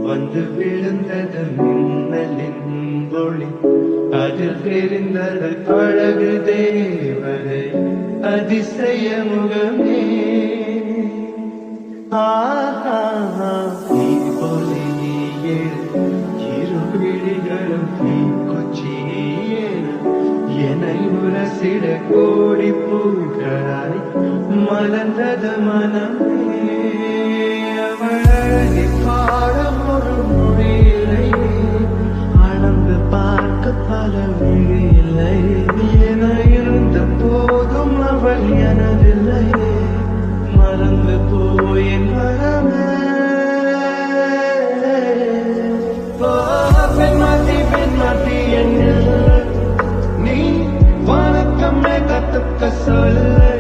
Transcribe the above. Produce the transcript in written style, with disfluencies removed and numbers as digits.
வந்து விழுந்தது மின்னலின் ஒளி அதில் தெரிந்தது அழகு தேவதை அதிசய முகமே போலே இரு விழிகளும் கொச்சியே என்னை உரசிட கோடி பூக்களாய் மலர்ந்தது மனமே அவளை பாடம் ஒரு மொழியில்லை அளந்து பார்க்க பல வழி இல்லை என இருந்த போதும் அவள் எனதில்லை மறந்து போயின் மனமே பெண்மாத்தி என்னில் நீ வணக்கமே கத்துக்க சொல்ல